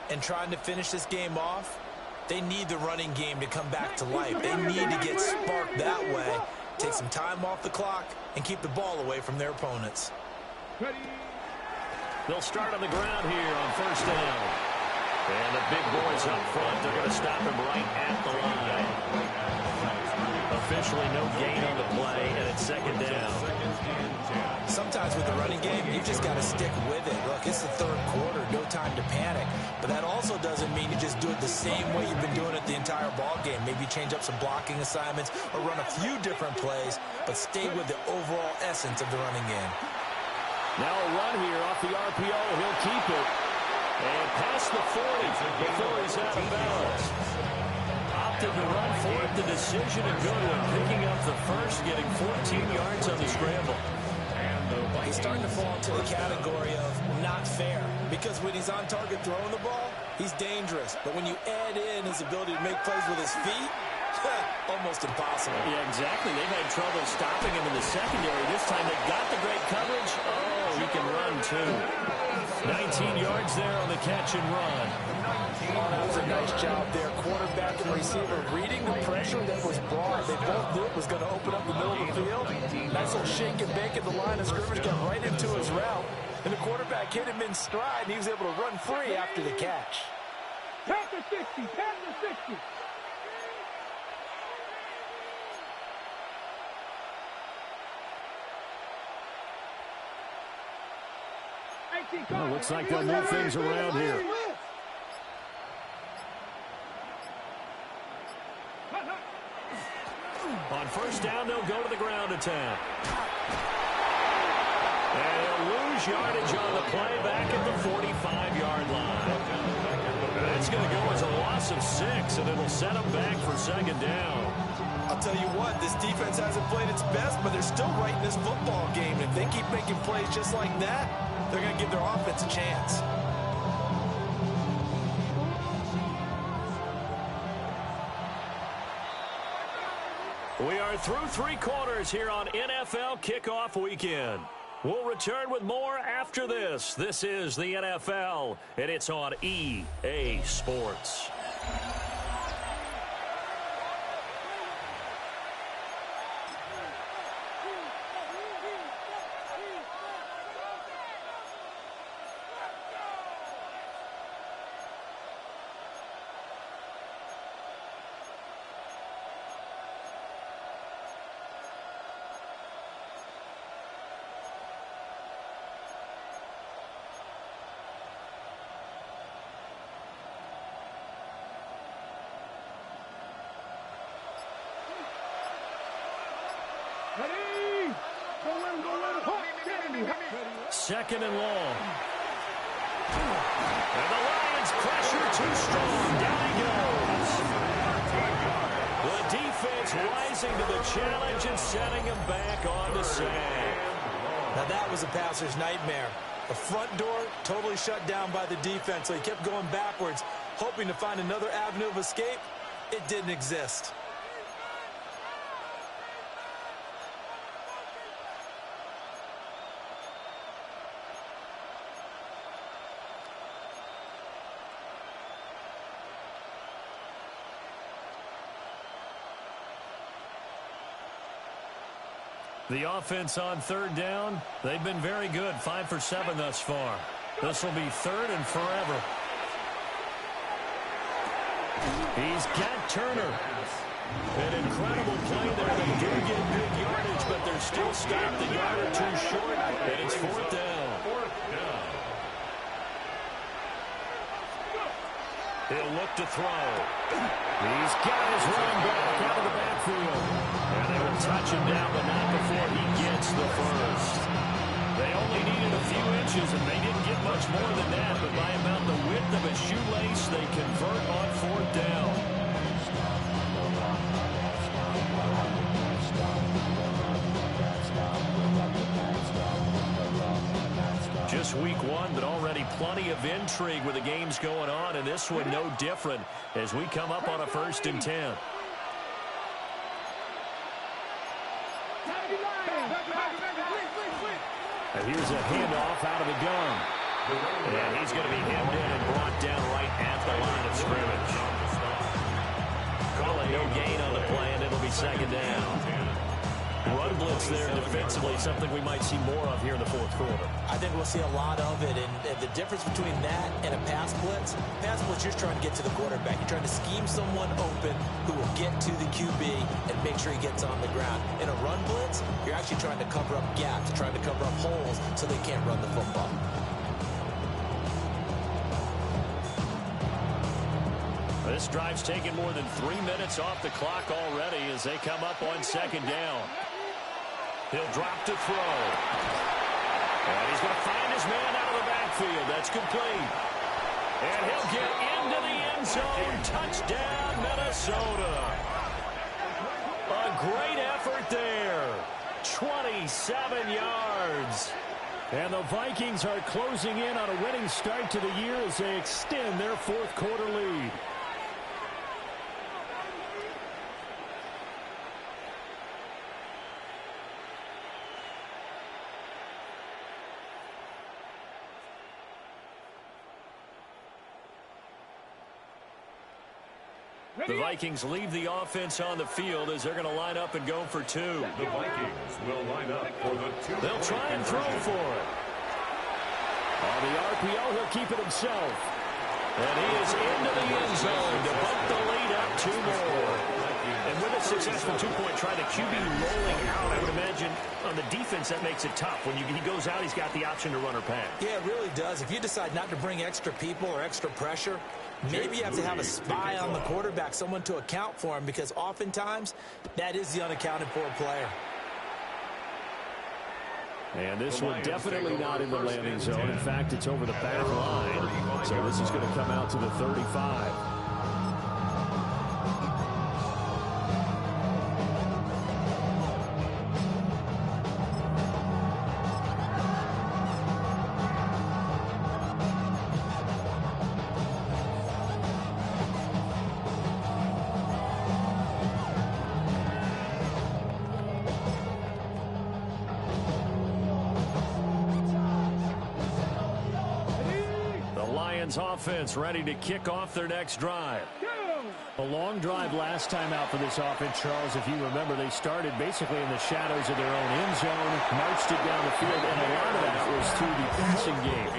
and trying to finish this game off, they need the running game to come back to life. They need to get sparked that way, take some time off the clock, and keep the ball away from their opponents. They'll start on the ground here on first down. And the big boys up front, they're going to stop him right at the line. Officially no gain on the play, and it's second down. Sometimes with the running game, you just got to stick with it. Look, it's the third quarter, no time to panic. But that also doesn't mean you just do it the same way you've been doing it the entire ball game. Maybe change up some blocking assignments or run a few different plays, but stay with the overall essence of the running game. Now a run here off the RPO. He'll keep it. And past the 40 before he's out of bounds. Opted to run for it. The decision a good one. Picking up the first, getting 14 yards on the scramble. He's starting to fall into the category of not fair, because when he's on target throwing the ball, he's dangerous. But when you add in his ability to make plays with his feet, almost impossible. Yeah, exactly. They've had trouble stopping him in the secondary. This time they got the great coverage. Oh, he can run too. 19 yards there on the catch and run. Oh, that was a nice job there. Quarterback and receiver reading the pressure that was brought. They both knew it was going to open up the middle of the field. Nice little shake and bake at the line of scrimmage, got right into his route. And the quarterback hit him in stride, and he was able to run free after the catch. Pass the 60, pass the 60. Well, looks like they'll move things around here. On first down, they'll go to the ground attack. And they'll lose yardage on the play back at the 45-yard line. That's going to go as a loss of 6, and it'll set them back for second down. I'll tell you what, this defense hasn't played its best, but they're still right in this football game. If they keep making plays just like that, they're going to give their offense a chance. We are through 3 quarters here on NFL Kickoff Weekend. We'll return with more after this. This is the NFL, and it's on EA Sports. Second and long. And the Lions pressure too strong. Down he goes. The defense rising to the challenge and setting him back on the sack. Now that was a passer's nightmare. The front door totally shut down by the defense, so he kept going backwards, hoping to find another avenue of escape. It didn't exist. The offense on third down, they've been very good, 5 for 7 thus far. This will be third and forever. He's got Turner. An incredible play there. They do get big yardage, but they're still stopped a yard or two short, and it's fourth down. He'll look to throw. He's got his running back out of the backfield. And they will touch him down, but not before he gets the first. They only needed a few inches, and they didn't get much more than that. But by about the width of a shoelace, they convert on fourth down. Just week 1, but already plenty of intrigue with the games going on, and this one no different as we come up on a 1st and 10. And here's a handoff out of the gun. And he's going to be hemmed in and brought down right at the line of scrimmage. Calling no gain on the play, and it'll be second down. Run blitz there defensively, something we might see more of here in the fourth quarter. I think we'll see a lot of it, and the difference between that and a pass blitz, you're trying to get to the quarterback. You're trying to scheme someone open who will get to the QB and make sure he gets on the ground. In a run blitz, you're actually trying to cover up gaps, trying to cover up holes so they can't run the football. This drive's taken more than 3 minutes off the clock already as they come up on second down. He'll drop to throw. And he's going to find his man out of the backfield. That's complete. And he'll get into the end zone. Touchdown, Minnesota. A great effort there. 27 yards. And the Vikings are closing in on a winning start to the year as they extend their fourth quarter lead. The Vikings leave the offense on the field as they're going to line up and go for two. The Vikings will line up for the two. They'll try and throw for it. On the RPO, he'll keep it himself. And he is into the end zone to bump the lead up two more. And with a successful two-point try, the QB rolling out, I would imagine on the defense that makes it tough. When he goes out, he's got the option to run or pass. Yeah, it really does. If you decide not to bring extra people or extra pressure, maybe you have to have a spy on the quarterback, someone to account for him, because oftentimes that is the unaccounted for player. And this one definitely not in the landing zone. In fact, it's over the back line. So this is going to come out to the 35. Offense ready to kick off their next drive. A long drive last time out for this offense, Charles. If you remember, they started basically in the shadows of their own end zone, marched it down the field, and a lot of that was through the passing game.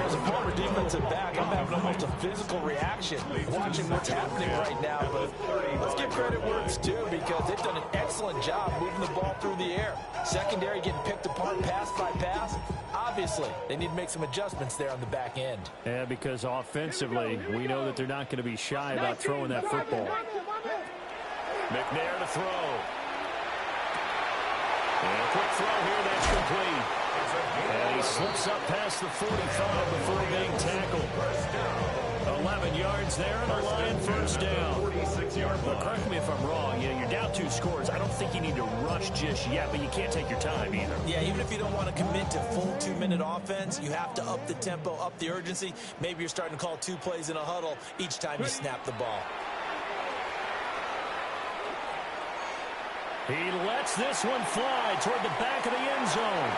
As a former defensive back, I'm having almost a physical reaction watching what's happening right now. But let's give credit where it's due, because they've done an excellent job moving the ball through the air. Secondary getting picked apart pass by pass. Obviously, they need to make some adjustments there on the back end. Yeah, because offensively, we know that they're not going to be shy about throwing that football. McNair to throw. And a quick throw here, that's complete. And he slips up past the 45 before being tackled. 11 yards there, and a Lion first down. Well, correct me if I'm wrong. You know, you're down 2 scores. I don't think you need to rush just yet, but you can't take your time either. Yeah, even if you don't want to commit to full 2-minute offense, you have to up the tempo, up the urgency. Maybe you're starting to call 2 plays in a huddle each time you snap the ball. He lets this one fly toward the back of the end zone.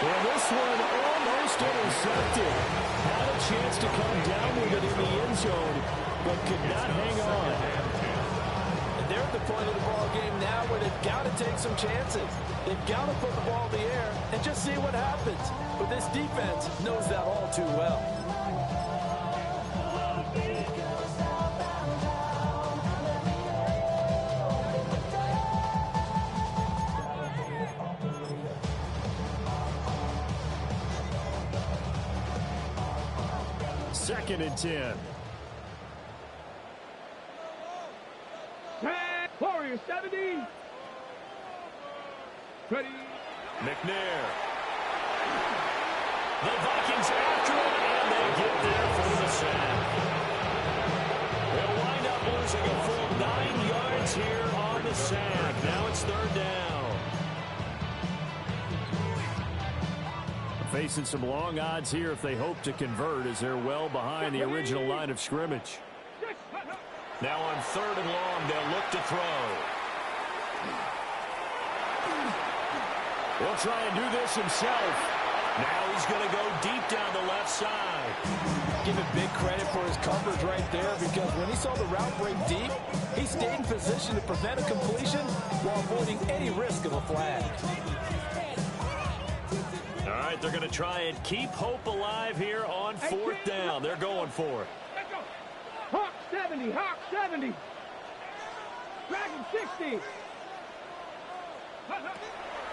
And this one almost intercepted. Had a chance to come down with it in the end zone, but could not hang on. And they're at the point of the ball game now where they've got to take some chances. They've got to put the ball in the air and just see what happens. But this defense knows that all too well. Second and 10. Warriors 70. Ready. McNair. The Vikings after it, and they get there for the sack. They'll wind up losing a full 9 yards here on the sack. Now it's third down. Facing some long odds here if they hope to convert, as they're well behind the original line of scrimmage. Now on third and long, they'll look to throw. He'll try and do this himself. Now he's going to go deep down the left side. Give him big credit for his coverage right there, because when he saw the route break deep, he stayed in position to prevent a completion while avoiding any risk of a flag. All right, they're going to try and keep hope alive here on fourth down. They're going for it. Let's go. Hawk 70, Hawk 70. Dragon 60.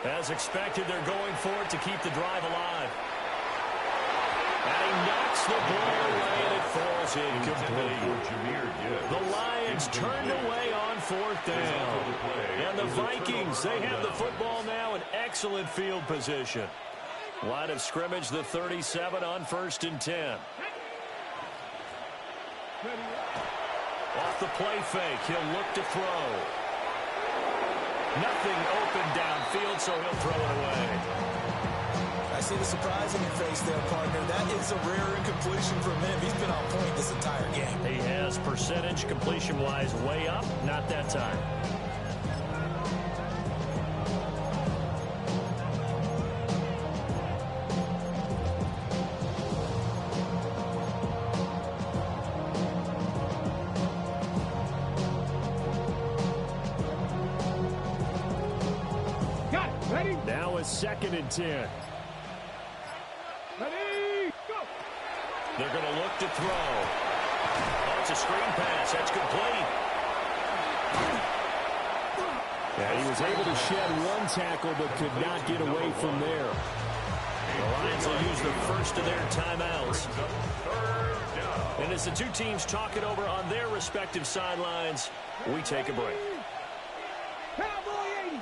As expected, they're going for it to keep the drive alive. And he knocks the ball away, and it falls incomplete. The Lions turned away on fourth down. And the Vikings, they have the football now in excellent field position. Line of scrimmage, the 37 on 1st and 10. Off the play fake, he'll look to throw. Nothing open downfield, so he'll throw it away. I see the surprise in your face there, partner. That is a rare incompletion from him. He's been on point this entire game. He has percentage completion-wise way up, not that time. Now it's 2nd and 10. Ready, go. They're going to look to throw. Oh, it's a screen pass. That's complete. Yeah, he was able to shed one tackle but could not get away from there. The Lions will use the first of their timeouts. And as the two teams talk it over on their respective sidelines, we take a break. Cowboy 80.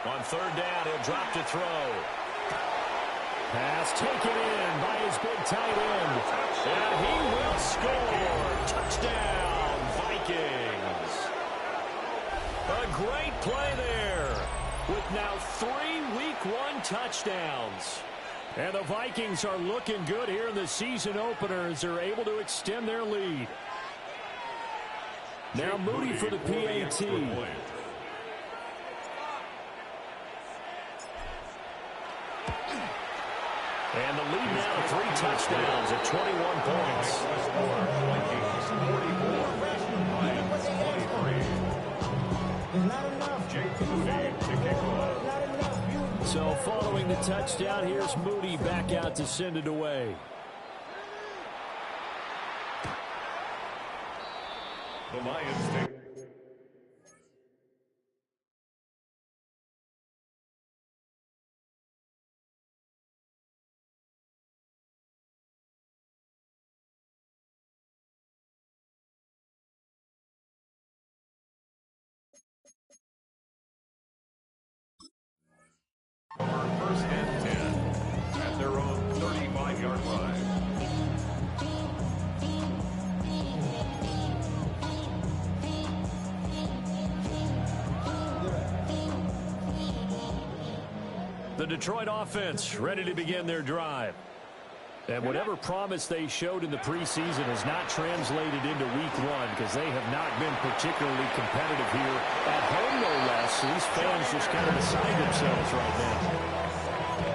On 3rd down, he'll drop to throw. Pass taken in by his big tight end. And he will score. Touchdown, Vikings. A great play there with now 3 Week 1 touchdowns. And the Vikings are looking good here in the season opener as they're able to extend their lead. Now Moody for the PAT. And the lead now 3 touchdowns at 21 points. So following the touchdown, here's Moody back out to send it away. The Lions take. First and 10 at their own 35-yard line. The Detroit offense ready to begin their drive. And whatever promise they showed in the preseason has not translated into Week 1 because they have not been particularly competitive here at home, no less. These fans just kind of beside themselves right now.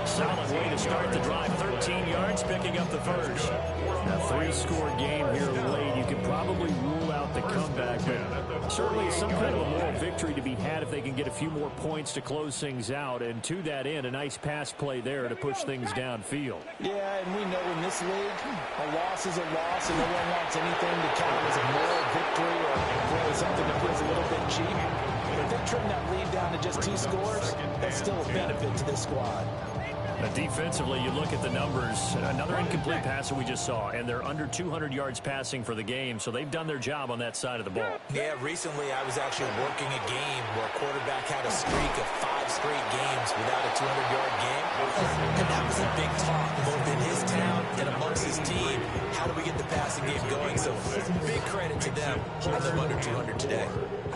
Solid way to start the drive. 13 yards, picking up the first. A 3-score game here late. You could probably rule out the comeback, but certainly some kind of a moral victory to be had if they can get a few more points to close things out. And to that end, a nice pass play there to push things downfield. Yeah, and we know in this league, a loss is a loss, and no one wants anything to count as a moral victory or really something that feels a little bit cheap. But if they trim that lead down to just 2 scores, that's still a benefit to this squad. Defensively, you look at the numbers. Another incomplete pass that we just saw, and they're under 200 yards passing for the game, so they've done their job on that side of the ball. Yeah, recently I was actually working a game where a quarterback had a streak of 5 straight games without a 200-yard game, and that was a big talk both in his town and amongst his team. How do we get the passing game going? So big credit to them holding them under 200 today.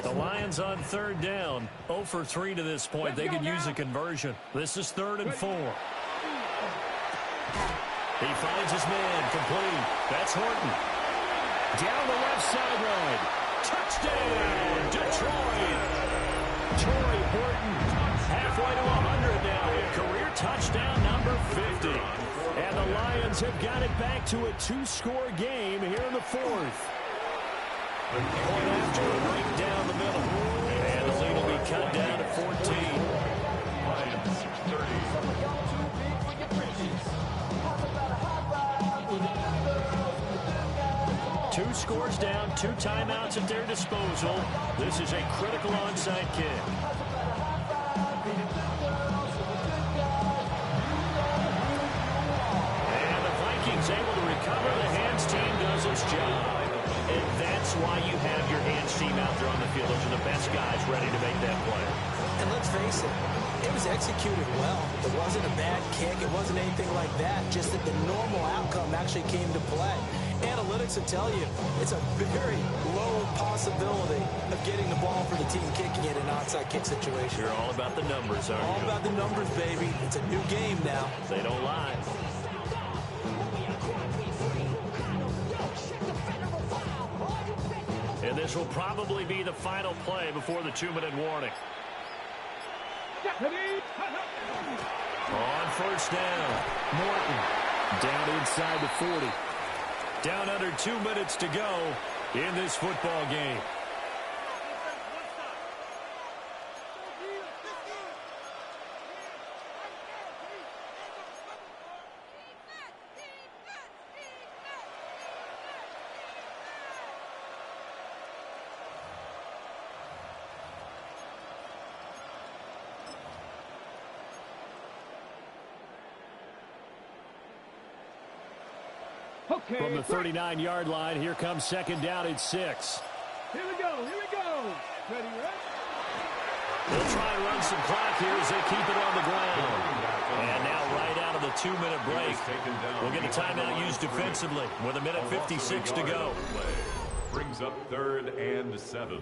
The Lions on 3rd down, 0 for 3 to this point. They could use a conversion. This is 3rd and 4. He finds his man, complete. That's Horton. Down the left sideline. Touchdown, Detroit. Torrey Horton, halfway to 100 now. Career touchdown number 50. And the Lions have got it back to a 2-score game here in the fourth. Point after right down the middle. And the lead will be cut down to 14. Lions 30. 2 scores down, 2 timeouts at their disposal. This is a critical onside kick. And the Vikings able to recover. The hands team does its job. And that's why you have your hands team out there on the field. Those are the best guys ready to make that play. And let's face it, it was executed well. It wasn't a bad kick. It wasn't anything like that. Just that the normal outcome actually came to play. Analytics will tell you it's a very low possibility of getting the ball for the team kicking it in an onside kick situation. You're all about the numbers, aren't you? All about the numbers, baby. It's a new game now. They don't lie. And this will probably be the final play before the 2-minute warning. On first down, Morton down inside the 40. Down under 2 minutes to go in this football game. Okay. From the 39-yard line, here comes second down at 6. Here we go. Ready, right? They'll try and run some clock here as they keep it on the ground. And now right out of the 2-minute break, we'll get a timeout used defensively with 1:56 to go. Brings up 3rd and 7.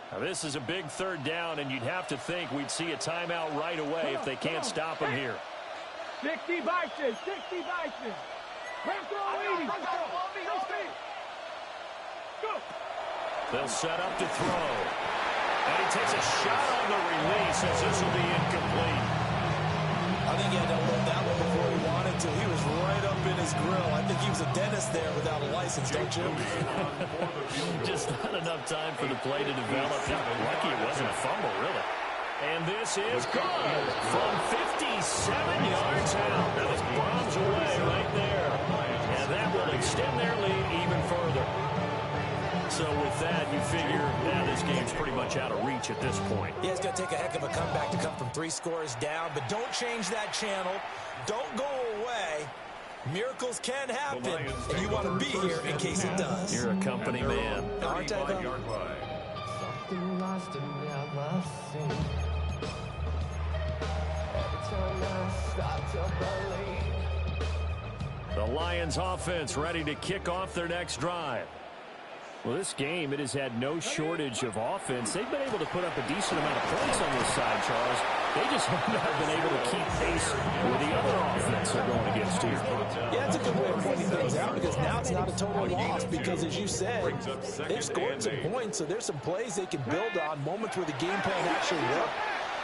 Now this is a big 3rd down, and you'd have to think we'd see a timeout right away if they can't stop him here. 60 Bison. Go. They'll set up to throw. And he takes a shot on the release as this will be incomplete. I think he had to hold that one before he wanted to. He was right up in his grill. I think he was a dentist there without a license, don't you? Just not enough time for the play to develop. Lucky it wasn't a fumble, really. And this is good from 57 yards out. That was bombs away right there. And that will extend their lead even further. So with that, you figure now this game's pretty much out of reach at this point. Yeah, it's going to take a heck of a comeback to come from 3 scores down, but don't change that channel. Don't go away. Miracles can happen, and you want to be here in case it does. You're a company man. Aren't I, though? Something lost and never seen. Every time I start to believe. The Lions offense ready to kick off their next drive. Well, this game, it has had no shortage of offense. They've been able to put up a decent amount of points on this side, Charles. They just have not been able to keep pace with the other offense they're going against here. Yeah, it's a good way of pointing things out because now it's not a total loss because, as you said, they've scored some points, so there's some plays they can build on, moments where the game plan actually worked.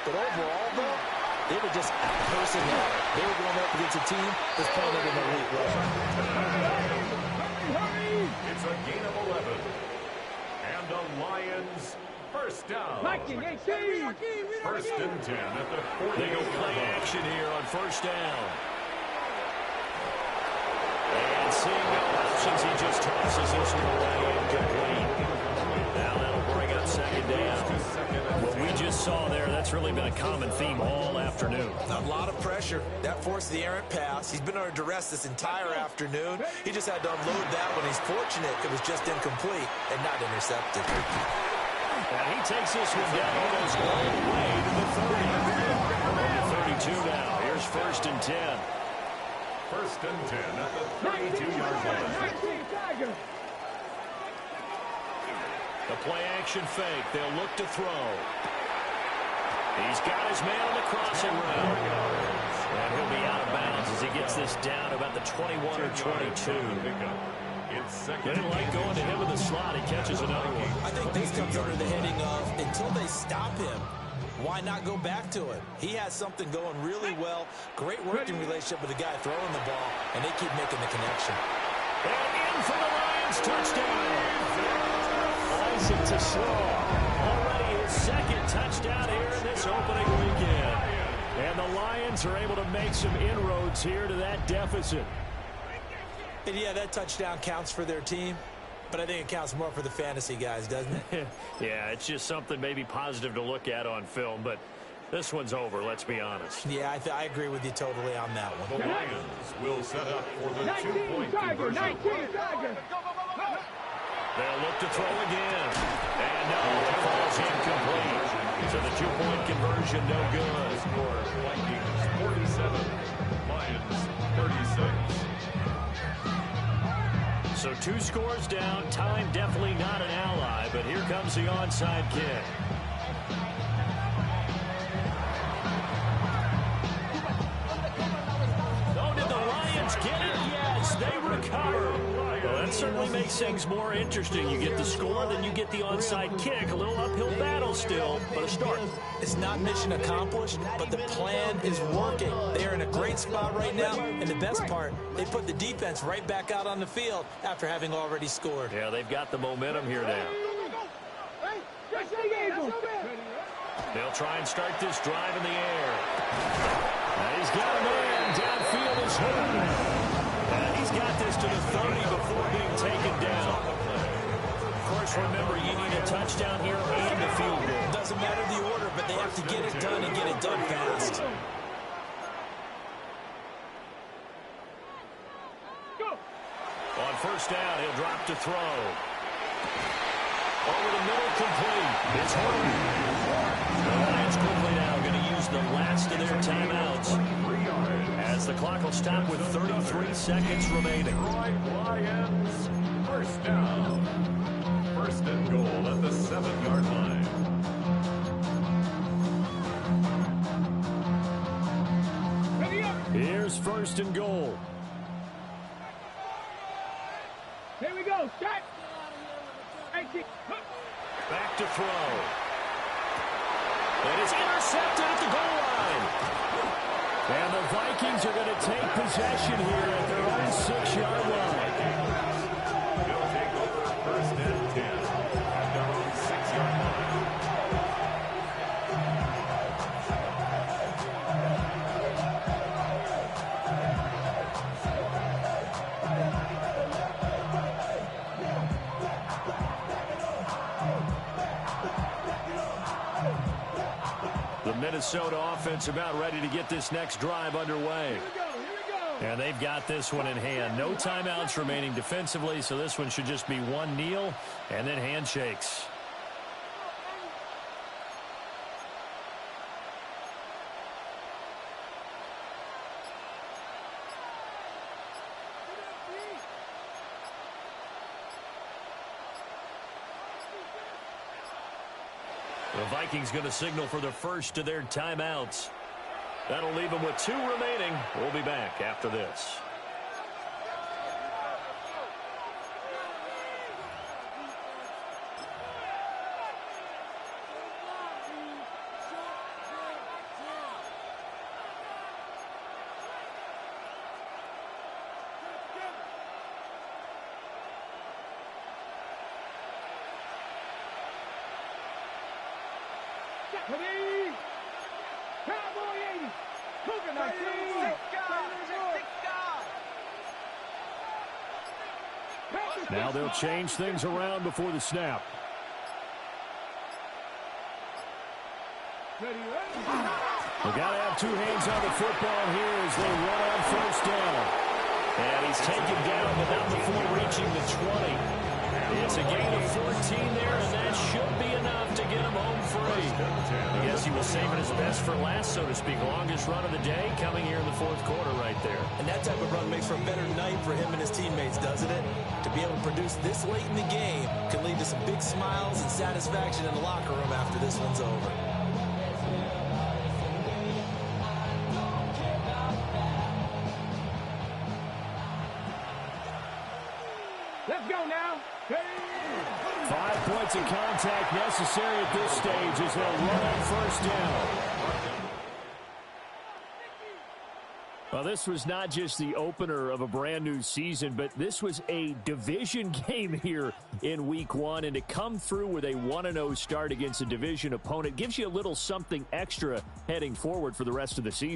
But overall, though, they were just personnel. They were going up against a team that's playing at an elite level. It's a gain of 11. And the Lions first down. First and 10 at the 40. They go play action here on first down. And seeing no options, he just tosses this one away incomplete. Now that'll bring up second down. What we just saw there, that's really been a common theme all afternoon. A lot of pressure. That forced the errant pass. He's been under duress this entire afternoon. He just had to unload that one. He's fortunate it was just incomplete and not intercepted. And he takes this one down almost all the way to the 30. On the 32 now. Here's 1st and 10. 1st and 10 at the 32-yard line. The play-action fake. They'll look to throw. He's got his man on the crossing route. And he'll be out of bounds as he gets this down about the 21 or 22. They didn't like going to him in the slot. He catches another one. I think this comes under the heading of, until they stop him, why not go back to it? He has something going really well. Great working relationship with the guy throwing the ball, and they keep making the connection. And in for the Lions, touchdown. Isaac to Slaw. Already his 2nd touchdown here in this opening weekend. And the Lions are able to make some inroads here to that deficit. And yeah, that touchdown counts for their team, but I think it counts more for the fantasy guys, doesn't it? Yeah, it's just something maybe positive to look at on film, but this one's over, let's be honest. Yeah, I agree with you totally on that one. The Lions will set up for the 2-point conversion. They'll look to throw again. And no, it falls incomplete. So the 2-point conversion, no good. Score Vikings 47, Lions 36. So 2 scores down. Time definitely not an ally, but here comes the onside kick. Oh, did the Lions get it? Yes, they recover. Well, that certainly makes things more interesting. You get the score, then you get the onside kick. A little uphill battle still, but a start. It's not mission accomplished, but the plan is working. They're in a great spot right now, and the best part, they put the defense right back out on the field after having already scored. Yeah, they've got the momentum here now. They'll try and start this drive in the air. And he's got a man. Downfield is hurt. And he's got this to the 30 before being taken down. Of course, remember, you need a touchdown here and a field goal. Doesn't matter the order, but they have to get it done and get it done fast. On 1st down, he'll drop to throw. Over the middle, complete. It's Horton. The Lions quickly now going to use the last of their timeouts as the clock will stop with 33 seconds remaining. Lions, 1st down. 1st and goal at the 7-yard line. Here's 1st and goal. Here we go. Shot. Back to throw. It is intercepted at the goal line. And the Vikings are going to take possession here at their own 6-yard line. They'll take over 1st and 10 at their own 6-yard line. The Minnesota offense about ready to get this next drive underway. And they've got this one in hand. No timeouts remaining defensively, so this one should just be one kneel and then handshakes. The Vikings going to signal for the first of their timeouts. That'll leave them with 2 remaining. We'll be back after this. Now they'll change things around before the snap. They've got to have 2 hands on the football here as they run on 1st down. And he's taken down, but not before reaching the 20. It's a gain of 14 there, and that should be enough to best for last, so to speak. Longest run of the day coming here in the fourth quarter right there. And that type of run makes for a better night for him and his teammates, doesn't it? To be able to produce this late in the game can lead to some big smiles and satisfaction in the locker room after this one's over. Let's go now. 5 points of contact necessary at this stage as they'll run on first down. Well, this was not just the opener of a brand new season, but this was a division game here in week 1. And to come through with a 1-0 start against a division opponent gives you a little something extra heading forward for the rest of the season.